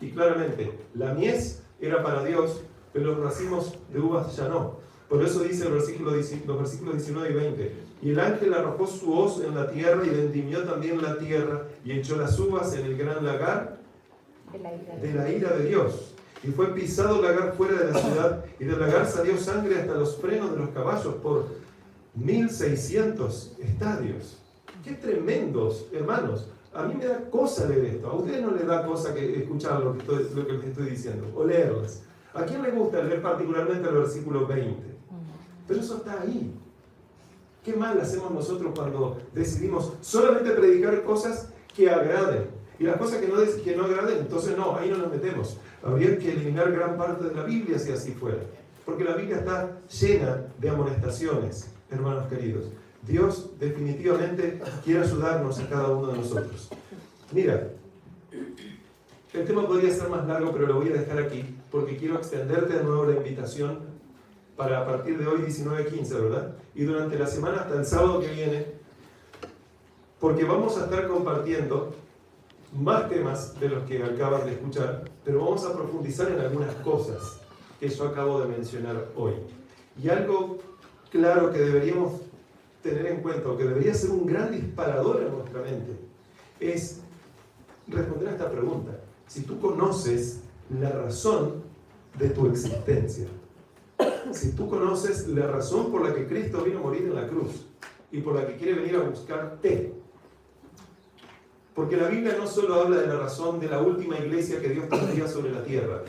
Y claramente, la mies era para Dios, pero los racimos de uvas ya no. Por eso dice los versículos 19 y 20, y el ángel arrojó su hoz en la tierra, y vendimió también la tierra, y echó las uvas en el gran lagar de la ira de Dios. Y fue pisado el lagar fuera de la ciudad, y del lagar salió sangre hasta los frenos de los caballos por 1600 estadios. ¡Qué tremendos, hermanos! A mí me da cosa leer esto. A ustedes no les da cosa que escuchar lo que les estoy diciendo, o leerlas. ¿A quién le gusta leer particularmente el versículo 20? Pero eso está ahí. ¿Qué mal hacemos nosotros cuando decidimos solamente predicar cosas que agraden? Y las cosas que no agraden, entonces no, ahí no nos metemos. Habría que eliminar gran parte de la Biblia si así fuera. Porque la Biblia está llena de amonestaciones, hermanos queridos. Dios definitivamente quiere ayudarnos a cada uno de nosotros. Mira, el tema podría ser más largo, pero lo voy a dejar aquí, porque quiero extenderte de nuevo la invitación para a partir de hoy 19:15, ¿verdad? Y durante la semana hasta el sábado que viene, porque vamos a estar compartiendo más temas de los que acaban de escuchar, pero vamos a profundizar en algunas cosas que yo acabo de mencionar hoy. Y algo claro que deberíamos tener en cuenta, o que debería ser un gran disparador en nuestra mente, es responder a esta pregunta. Si tú conoces la razón de tu existencia, si tú conoces la razón por la que Cristo vino a morir en la cruz y por la que quiere venir a buscarte, porque la Biblia no solo habla de la razón de la última iglesia que Dios tendría sobre la tierra,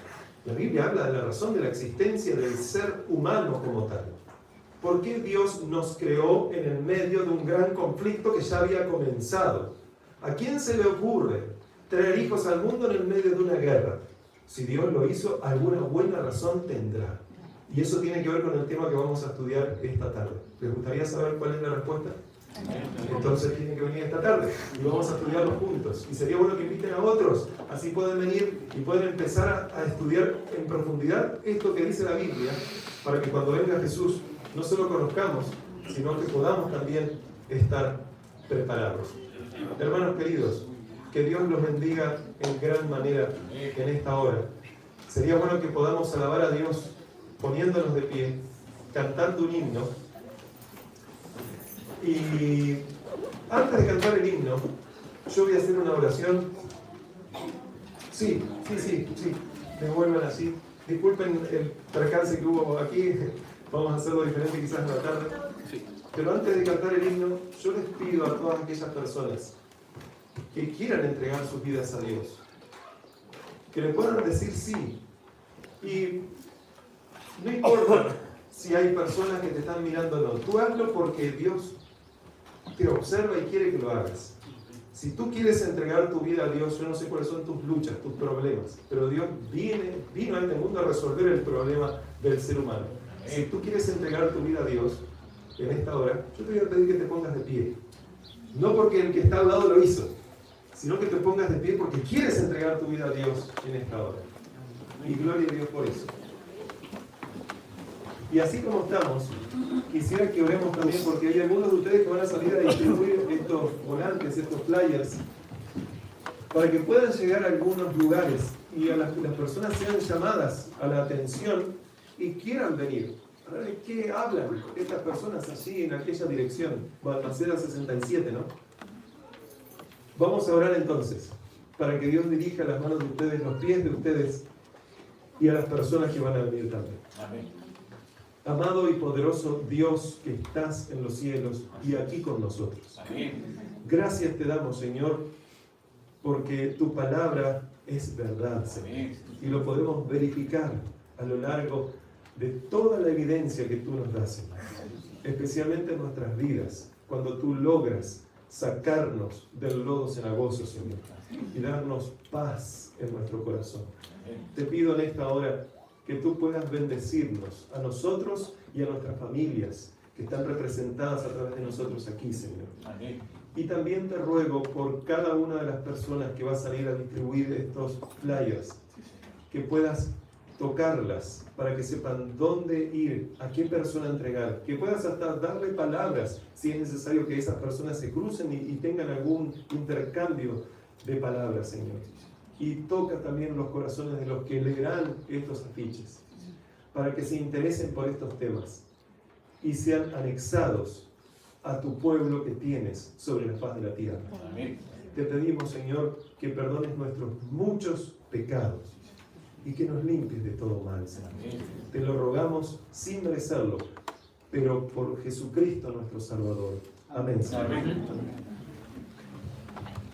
la Biblia habla de la razón de la existencia del ser humano como tal. ¿Por qué Dios nos creó en el medio de un gran conflicto que ya había comenzado? ¿A quién se le ocurre traer hijos al mundo en el medio de una guerra? Si Dios lo hizo, alguna buena razón tendrá. Y eso tiene que ver con el tema que vamos a estudiar esta tarde. ¿Les gustaría saber cuál es la respuesta? Entonces tienen que venir esta tarde y vamos a estudiarlo juntos. Y sería bueno que inviten a otros, así pueden venir y pueden empezar a estudiar en profundidad esto que dice la Biblia, para que cuando venga Jesús no solo conozcamos, sino que podamos también estar preparados. Hermanos queridos, que Dios los bendiga en gran manera en esta hora. Sería bueno que podamos alabar a Dios poniéndonos de pie, cantando un himno. Y antes de cantar el himno, yo voy a hacer una oración. Sí, devuelvan así. Disculpen el percance que hubo aquí. Vamos a hacerlo diferente quizás en la tarde. Pero antes de cantar el himno, yo les pido a todas aquellas personas que quieran entregar sus vidas a Dios, que le puedan decir sí. Y no importa si hay personas que te están mirando o no. Tú hazlo porque Dios te observa y quiere que lo hagas. Si tú quieres entregar tu vida a Dios, yo no sé cuáles son tus luchas, tus problemas, pero Dios vino a este mundo a resolver el problema del ser humano. Si tú quieres entregar tu vida a Dios en esta hora, yo te voy a pedir que te pongas de pie. No porque el que está al lado lo hizo, sino que te pongas de pie porque quieres entregar tu vida a Dios en esta hora. Y gloria a Dios por eso. Y así como estamos, quisiera que oremos también porque hay algunos de ustedes que van a salir a distribuir estos volantes, estos flyers, para que puedan llegar a algunos lugares y a las personas sean llamadas a la atención y quieran venir. A ver, ¿de qué hablan estas personas allí en aquella dirección? Balmaceda 67, ¿no? Vamos a orar entonces, para que Dios dirija las manos de ustedes, los pies de ustedes y a las personas que van a venir también. Amén. Amado y poderoso Dios que estás en los cielos y aquí con nosotros. Amén. Gracias te damos, Señor, porque tu palabra es verdad, Señor. Amén. Y lo podemos verificar a lo largo de toda la evidencia que tú nos das, Señor. Especialmente en nuestras vidas, cuando tú logras sacarnos del lodo cenagoso, Señor, y darnos paz en nuestro corazón. Te pido en esta hora que tú puedas bendecirnos a nosotros y a nuestras familias que están representadas a través de nosotros aquí, Señor. Amén. Y también te ruego por cada una de las personas que va a salir a distribuir estos flyers, que puedas tocarlas para que sepan dónde ir, a qué persona entregar, que puedas hasta darle palabras si es necesario que esas personas se crucen y tengan algún intercambio de palabras, Señor. Y toca también los corazones de los que leerán estos afiches, para que se interesen por estos temas y sean anexados a tu pueblo que tienes sobre la faz de la tierra. Amén. Te pedimos, Señor, que perdones nuestros muchos pecados y que nos limpies de todo mal, Señor. Amén. Te lo rogamos sin merecerlo, pero por Jesucristo nuestro Salvador. Amén, Señor. Amén.